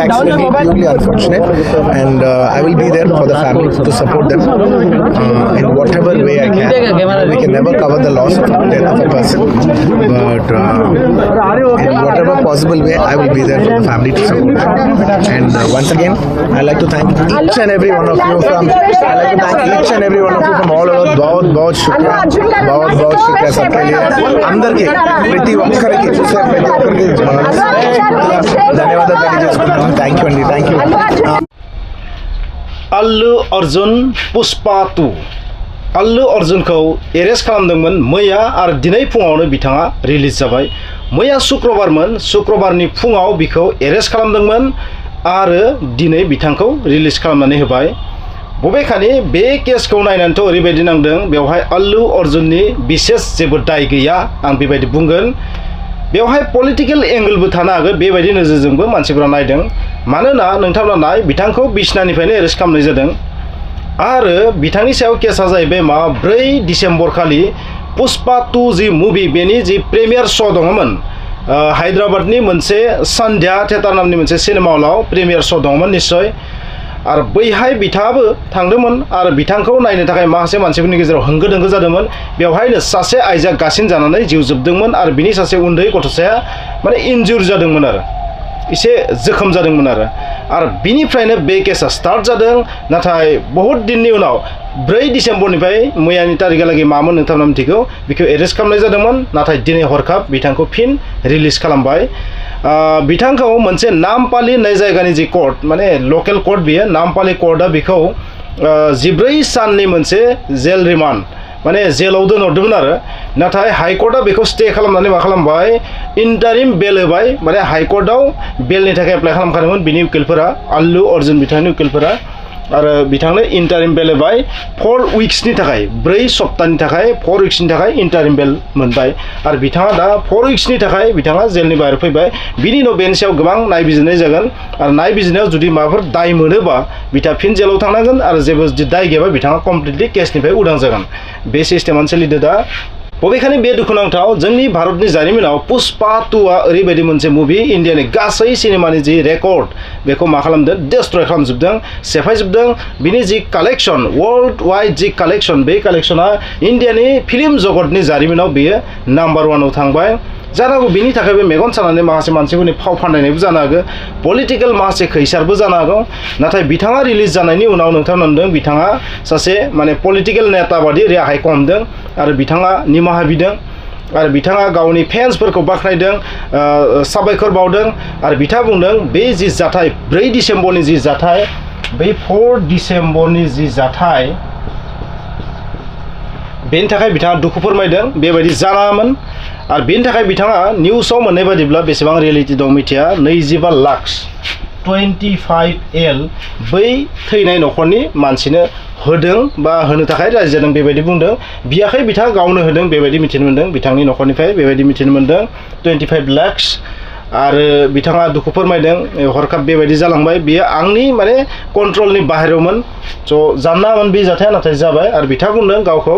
accident is purely unfortunate, and I will be there for the family to support them in whatever way I can. We can never cover the loss of death of a person, but in whatever possible way, I will be there for the family to support them. And once again, I like to thank each and every one of you from all over. बहुत शुक्रिया सबके लिए अंदर के प्रति ఒక్కరికి చూసే ప్రతి ఒక్కరికి ధన్యవాదాలు తెలియజేసుకుంటున్నాను. థ్యాంక్ యూ అండి, థ్యాంక్ యూ. अल्लु अर्जुन पुष्पा 2 अल्लु अर्जुनखौ एरेस्ट खालामदोंमोन मैया आरो दिनै फुङावनो बिथाङा रिलिज जाबाय. मैया शुक्रबारनि फुङाव बिखौ एरेस्ट खालामदोंमोन आरो दिनै बिथांखौ रिलिज खालामनानै होबाय. बबेखानि बे केसखौ नायनानैथ' ओरैबायदि नांदों बेवहाय अल्लु अर्जुननि बिसेस जेबो दाय गैया आं बेबायदि बुंगोन. बेवहाय पलिटिकल एंगलबो थानो हागौ बेबायदि नोजोरजोंबो मानसिफोरा नायदों. मानोना नोंथांमोना नाय बिथांखौ बिसनानिफ्रायनो एरेस्ट खालामनाय जादों आरो बिथांनि सायाव केसा जाहैबाय मा 4 डिसेम्बर खालि पुष्पा 2 जि मुभि बेनि जि प्रिमियार श' दङमोन हायद्राबादनि मोनसे सन्ध्या थिएटार नामनि मोनसे सिनेमा हलाव प्रिमियार श' दङमोन निश्चय. आरो बैहाय बिथाङाबो थांदोंमोन आरो बिथांखौ नायनो थाखाय माखासे मानसिफोरनि गेजेराव होंगो दोंगो जादोंमोन. बेवहायनो सासे आइजोआ गासिन जानानै जिउ जोबदोंमोन आरो बिनि सासे उन्दै गथ'साया माने इन्जुर जादोंमोन आरो एसे जोखोम जादोंमोन आरो बिनिफ्रायनो बे केसा स्टार्ट जादों. नाथाय बहुत दिननि उनाव 4 डिसेम्बरनिफ्राय मैयानि तारिखहालागै मामोन नोंथांमोना मिथिगौ बिखौ एरेस्ट खालामनाय जादोंमोन. नाथाय दिनै हरखाब बिथांखौ फिन रिलिज खालामबाय. बिथांखौ मोनसे नामपालि होननाय जायगानि जि कर्ट माने लकेल कर्ट बियो नामपालि कर्टआ बिखौ 14 साननि मोनसे जेल रिमान्ड माने जेलाव दोनहरदोंमोन आरो. नाथाय हाइकर्टआ बेखौ स्टे खालामनानै मा खालामबाय इन्टारिम बेल होबाय. माने हाइकर्टआव बेलनि थाखाय एप्लाइ खालामखादोंमोन बिनि उकिलफोरा अल्लु अर्जुन बिथांनि उकिलफोरा आरो बिथांनो इन्टारिम बेल होबाय 4 उइक्सनि थाखाय 4 सप्ताहनि थाखाय 4 उइक्सनि थाखाय इन्टारिम बेल मोनबाय आरो बिथाङा दा 4 उइक्सनि थाखाय बिथाङा जेलनि बाहेरायाव फैबाय. बिनि उनाव बेनि सायाव गोबां नायबिजिरनाय जागोन आरो नायबिजिरनायाव जुदि माबाफोर दाय मोनोबा बिथाङा फिन जेलाव थांनांगोन आरो जेबो दाय गैयाबा बिथाङा कमप्लिटलि केसनिफ्राय उदां जागोन. बे सिस्टेमानो सोलिदों दा. बबेखानि बे दुखुनांथाव जोंनि भारतनि जारिमिनाव पुष्पा 2आ ओरैबायदि मोनसे मुभि इन्डियानि गासै सिनेमानि जि रेकर्ड बेखौ मा खालामदों डेस्ट्रय खालामजोबदों सेफायजोबदों. बिनि जि कालेक्शन वर्ल्ड वाइड जि कालेक्शन बे कालेक्शना इन्डियानि फिल्म जगतनि जारिमिनाव बेयो नाम्बार 1आव थांबाय. जानो हागौ बिनि थाखायबो मेगन सानानै माखासे मानसिफोरनि फाव फान्दायनायबो जानो हागौ पलिटिकेल माखासे खैसारबो जानो हागौ. नाथाय बिथाङा रिलिज जानायनि उनाव नोंथाङा नुदों बिथाङा सासे माने पलिटिकेल नेता बादि रेहायखौ हमदों आरो बिथाङा निमाहा बिदों आरो बिथाङा गावनि फेन्सफोरखौ बाख्नायदों साबायखर बावदों आरो बिथाङा बुंदों बे जि जाथाय 4 डिसेम्बरनि जि जाथाय बै 4 डिसेम्बरनि जि जाथाय बेनि थाखाय बिथाङा दुखु फोरमायदों बेबायदि जानाङामोन आरो बेनि थाखाय बिथाङा निउसाव मोननाय बादिब्ला बेसेबां रियेलिटि दं मिथिया 25 लाख 25L बै थैनाय न'खरनि मानसिनो होदों बा होनो थाखाय राजि जादों बेबायदि बुंदों. बियाखै बिथाङा गावनो होदों बेबायदि मिथिनो मोन्दों बिथांनि न'खरनिफ्राय बेबायदि मिथिनो मोन्दों 25 लाख आरो बिथाङा दुखु फोरमायदों हरखाब बेबायदि जालांबाय बियो आंनि माने कन्ट्रलनि बाहेरायावमोन स' जाननामोन बे जाथाया नाथाय जाबाय आरो बिथाङा बुंदों गावखौ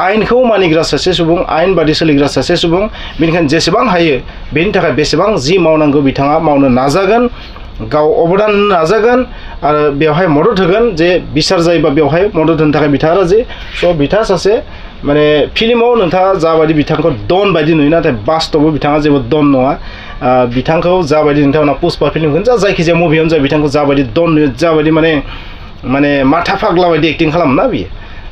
आयेनखौ मानिग्रा सासे सुबुं आयेन बादि सोलिग्रा सासे सुबुं बेनिखायनो जेसेबां हायो बेनि थाखाय बेसेबां जि मावनांगौ बिथाङा मावनो नाजागोन गाव अबदान नाजागोन आरो बेवहाय मदद होगोन जे बिसार जायोबा बेवहाय मदद होनो थाखाय बिथाङा राजि. स' बिथाङा सासे माने फिल्माव नोंथाङा जाबायदि बिथांखौ डन बायदि नुयो नाथाय बास्तबाव बिथाङा जेबो डन नङा. बिथांखौ जाबायदि नोंथांमोना पुष्पा फिल्मखौनो जायखिजाया मुभियावनो जा बिथांखौ जाबायदि डन नुयो जाबायदि माने माथा फाग्ला बायदि एक्टिं खालामो ना बियो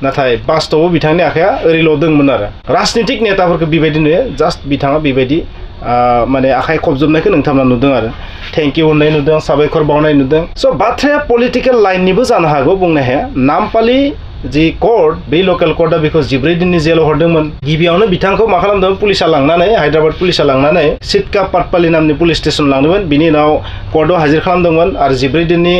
नाथाय बास्तबाव बिथांनि आखाया ओरैल' दंमोन आरो. राजनितिक नेताफोरखौ बेबायदि नुयो जास्ट बिथाङा बेबायदि माने आखाइ खबजोबनायखौ नोंथांमोना नुदों आरो थेंक इउ होननाय नुदों साबायखर बावनाय नुदों. स' बाथ्राया पलिटिकेल लाइननिबो जानो हागौ बुंनो हाया. नामपालि जि कर्ट बे लकेल कर्टआ बेखौ 14 दिननि जेलाव हरदोंमोन. गिबियावनो बिथांखौ मा खालामदों पुलिसा लांनानै हायद्राबाद पुलिसा लांनानै सिटका पाटपाली नामनि पुलिस स्टेसन लांदोंमोन. बिनि उनाव कर्टआव हाजिर खालामदोंमोन आरो 14 दिननि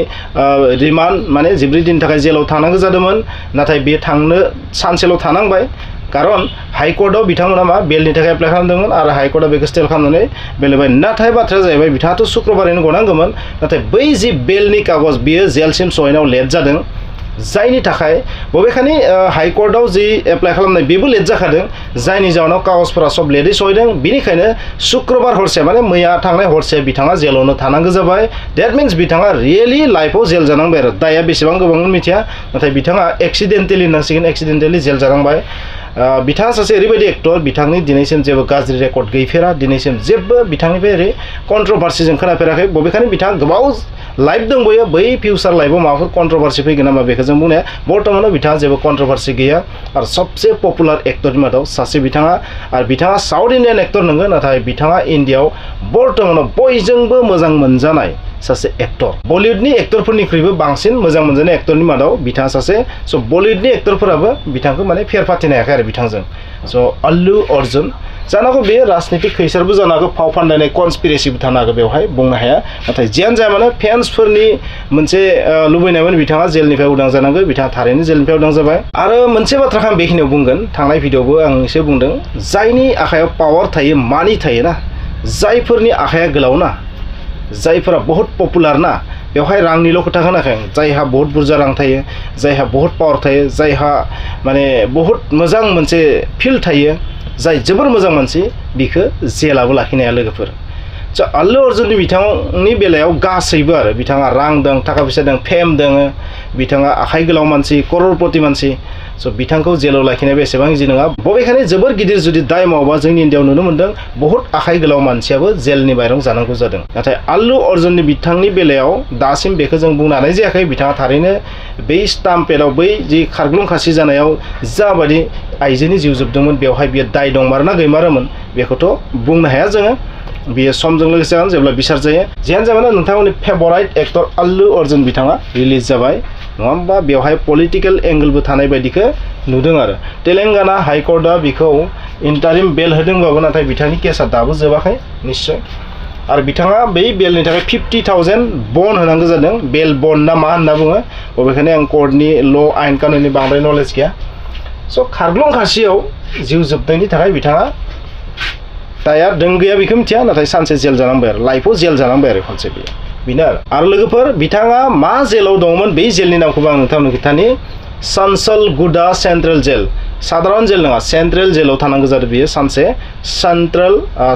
रिमान्ड माने 14 दिननि थाखाय जेलाव थानांगौ जादोंमोन. नाथाय बे थांनो सानसेल' थानांबाय कारण हाइकर्टआव बिथांमोना मा बेलनि थाखाय एप्लाइ खालामदोंमोन आरो हाइकर्टआ बेखौ स्टे खालामनानै बेल होबाय. नाथाय बाथ्राया जाहैबाय बिथाङाथ' शुक्रबारैनो गनांगौमोन नाथाय बै जि बेलनि कागज बियो जेलसिम सहैनायाव लेट जादों जायनि थाखाय बबेखानि हाइकर्टआव जि एप्लाइ खालामनाय बेबो लेट जाखादों जायनि जाहोनाव कागजफोरा सब लेटै सहैदों बेनिखायनो शुक्रबार हरसे माने मैया थांनाय हरसे बिथाङा जेलावनो थानांगौ जाबाय डेट मिन्स बिथाङा रियेलि लाइफआव जेल जानांबाय आरो दाया बेसेबां गोबां मिथिया नाथाय बिथाङा एक्सिडेन्टेलि होननांसिगोन एक्सिडेन्टेलि जेल जानांबाय बिथाङा सासे ओरैबायदि एक्टर बिथांनि दिनैसिम जेबो गाज्रि रेकर्ड गैफेरा दिनैसिम जेबो बिथांनिफ्राय ओरै कन्ट्रभार्सि जों खोनाफेराखै बबेखानि बिथाङा गोबाव लाइफ दंबोयो बै फिउचार लाइफआव माबाफोर कन्ट्रभार्सि फैगोन नामा बेखौ जों बुंनाया बर्तमानाव बिथाङा जेबो कन्ट्रभार्सि गैया आरो सबसे पपुलार एक्टरनि मादाव सासे बिथाङा आरो बिथाङा साउथ इन्डियान एक्टर नंगौ नाथाय बिथाङा इन्डियाआव बर्तमानाव बयजोंबो मोजां मोनजानाय सासे एक्टर बलिउडनि एक्टरफोरनिख्रुइबो बांसिन मोजां मोनजानाय एक्टरनि मादाव बिथाङा सासे स' बलिउडनि एक्टरफोराबो बिथांखौ माने फेर फाथिनो हायाखै आरो बिथांजों स' अल्लु अर्जुन जानो हागौ बे राजनितिक खैसारबो जानो हागौ फाव फान्दायनाय कनस्पिरेसिबो थानो हागौ बेवहाय बुंनो हाया नाथाय जियानो जाया मानो फेन्सफोरनि मोनसे लुबैनायमोन बिथाङा जेलनिफ्राय उदां जानांगौ बिथाङा थारैनो जेलनिफ्राय उदां जाबाय आरो मोनसे बाथ्राखौ आं बेखिनियाव बुंगोन थांनाय भिडिअ'बो आं एसे बुंदों जायनि आखायाव पावार थायो मानि थायो ना जायफोरनि आखाया गोलाव ना जायफोरा बहुत पपुलार ना बेवहाय रांनिल' खोथा होनाखै आं जायहा बहुत बुरजा रां थायो जायहा बहुत पावार थायो जायहा माने बहुत मोजां मोनसे फिल्ड थायो जाय जोबोर मोजां मानसि बिखौ जेलाबो लाखिनो हाया लोगोफोर स' अल्लु अर्जुननि बिथांनि बेलायाव गासैबो आरो बिथाङा रां दं थाखा फैसा दं फेम दङ बिथाङा आखाइ गोलाव मानसि कररपति मानसि स' बिथांखौ जेलाव लाखिनाया एसेबां इजि नङा बबेखानि जोबोर गिदिर जुदि दाय मावोबा जोंनि इन्डियाआव नुनो मोन्दों बहुत आखाइ गोलाव मानसियाबो जेलनि बाहेरायाव जानांगौ जादों नाथाय अल्लु अर्जुननि बिथांनि बेलायाव दासिम बेखौ जों बुंनो हानाय जायाखै बिथाङा थारैनो बै स्टाम्पेडआव बै जि खारग्लुं खासि जानायाव जाबादि आइजोनि जिउ जोबदोंमोन बेवहाय बियो दाय दंमारोना गैमारोमोन बेखौथ' बुंनो हाया जोङो बियो समजों लोगोसे जागोन जेब्ला बिसार जायो जियानो जाबाय नोंथांमोननि फेभराइट एक्टर अल्लु अर्जुन बिथाङा रिलिज जाबाय नङा होमबा बेवहाय पलिटिकेल एंगलबो थानाय बायदिखौ नुदों आरो तेलेंगाना हाइकर्टआ बिखौ इन्टारिम बेल होदोंबाबो नाथाय बिथांनि केसा दाबो जोबाखै निश्चय आरो बिथाङा बै बेलनि थाखाय 50,000 बन्ड होनांगौ जादों बेल बन्ड ना मा होनना बुङो बबेखानि आं कर्टनि ल' आयेन कानुननि बांद्राय नलेज गैया स' खारग्लुं खासियाव जिउ जोबनायनि थाखाय बिथाङा दाया दों गैया बेखौ मिथिया नाथाय सानसे जेल जानांबाय आरो लाइफआव जेल जानांबाय आरो खनसे बेनो आरो लोगोफोर बिथाङा मा जेलाव दङमोन बै जेलनि नामखौबो आं नोंथांनो खिन्थानि सानसलगुडा सेन्ट्रेल जेल साधारन जेल नङा सेन्ट्रेल जेलाव थानांगौ जादों बियो सानसे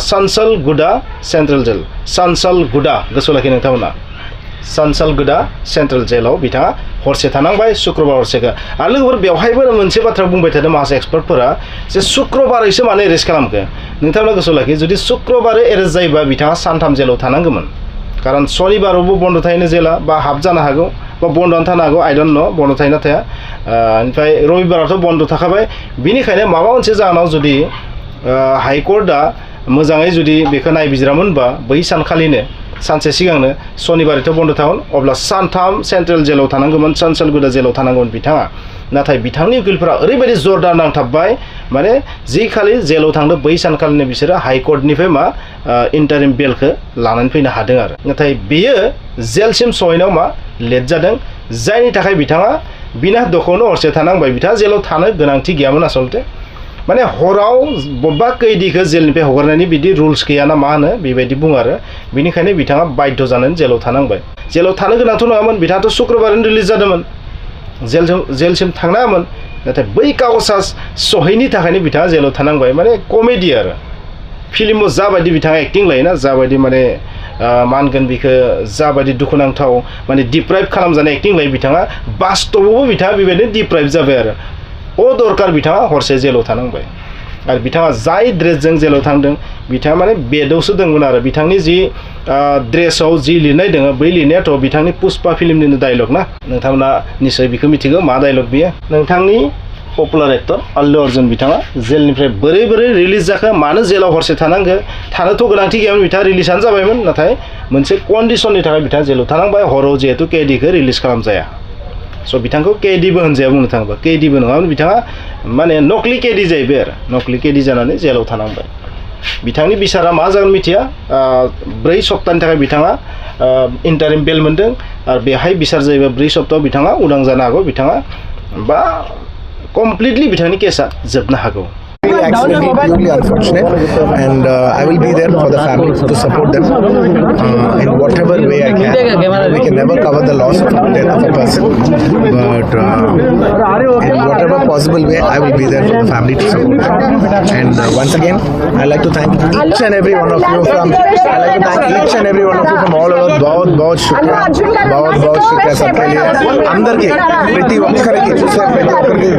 सानसलगुडा सेन्ट्रेल जेल सानसलगुडा गोसोआव लाखि नोंथांमोना सानसलगुडा सेन्ट्रेल जेलाव बिथाङा हरसे थानांबाय शुक्रबार हरसेखौ आरो लोगोफोर बेवहायबो मोनसे बाथ्रा बुंबाय थादों माखासे एक्सपार्टफोरा जे शुक्रबारैसो मानो एरेस्ट खालामखो नोंथांमोना गोसोआव लाखि जुदि शुक्रबारै एरेस्ट जायोबा बिथाङा सानथाम जेलाव थानांगौमोन खारन शनिबारावबो बन्द थायोनो जेला बा हाफ जानो हागौ बा बन्दआनो थानो हागौ आइ डन्ट नो बन्द थायोना थाया ओमफ्राय रबिबारावथ' बन्द थाखाबाय बिनिखायनो माबा मोनसे जाहोनाव जुदि हाइकर्टआ मोजाङै जुदि बेखौ नायबिजिरामोनबा बै सानखालिनो सानसे सिगांनो शनिबारैथ' बन्द थागोन अब्ला सानथाम सेन्ट्रेल जेलाव थानांगौमोन सानसलगुडा जेलाव थानांगौमोन बिथाङा नाथाय बिथांनि उकिलफोरा ओरैबायदि जरदार नांथाबबाय माने जि खालि जेलाव थांदों बै सानखालिनो बिसोरो हाइकर्टनिफ्राय मा इन्टारिम बेलखौ लानानै फैनो हादों आरो नाथाय बेयो जेलसिम सहैनायाव मा लेट जादों जायनि थाखाय बिथाङा बिना दखौनो हरसे थानांबाय बिथाङा जेलाव थानो गोनांथि गैयामोन आसलते माने हराव बबेबा कैदिखौ जेलनिफ्राय हगारनायनि बिदि रुल्स गैया ना मा होनो बेबायदि बुङो आरो बिनिखायनो बिथाङा बाध्य जानानै जेलाव थानांबाय जेलाव थानो गोनांथ' नङामोन बिथाङाथ' शुक्रबारैनो रिलिज जादोंमोन जेलसिम थांनाङामोन नाथाय बै कागजा सहैनि थाखायनो बिथाङा जेलाव थानांबाय माने कमेडि आरो फिल्माव जाबायदि बिथाङा एक्टिं लायोना जाबायदि माने मा होनगोन बेखौ जाबायदि दुखुनांथाव माने डिप्राइभ खालामजानाय एक्टिं लायो बिथाङा बास्तबावबो बिथाङा बेबायदिनो डिप्राइभ जाबाय आरो दरकार बिथाङा हरसे जेलाव थानांबाय आरो बिथाङा जाय ड्रेसजों जेलाव थांदों बिथाङा माने बेडआवसो दंमोन आरो बिथांनि जि ड्रेसाव जि लिरनाय दङ बै लिरनायाथ' बिथांनि पुष्पा फिल्मनिनो डायलग ना नोंथांमोना निश्चय बेखौ मिथिगौ मा डायलग बियो नोंथांनि पपुलार एक्टर अल्लु अर्जुन बिथाङा जेलनिफ्राय बोरै रिलिज जाखो मानो जेलाव हरसे थानांगो थानोथ' गोनांथि गैयामोन बिथाङा रिलिजआनो जाबायमोन नाथाय मोनसे कन्डिसननि थाखाय बिथाङा जेलाव थानांबाय हराव जिहेतु केडिखौ रिलिज खालामजाया स' बिथांखौ केडिबो होनजाया बुंनो थाङोबा केडिबो नङामोन बिथाङा माने नकलि केडि जाहैबाय आरो नकलि केडि जानानै जेलाव थानांबाय बिथांनि बिसारा मा जागोन मिथिया 4 सप्तानि थाखाय बिथाङा इन्टारिम बेल मोन्दों आरो बेहाय बिसार जायोबा 4 सप्तायाव बिथाङा उदां जानो हागौ बिथाङा बा कमप्लिटलि बिथांनि केसा जोबनो हागौ Accidentally, purely unfortunate, and I will be there for the family to support them in whatever way I can. We can can never cover the loss of death of a person, but in whatever possible way, I will be there for the family to support them. And once again, I'd like to thank each and every one of you from. I'd like to thank each and every one of you from all over. बहुत शुक्रिया सबके लिए अंदर के प्रति ఒక్కరికి చూసే ప్రతి ఒక్కరికి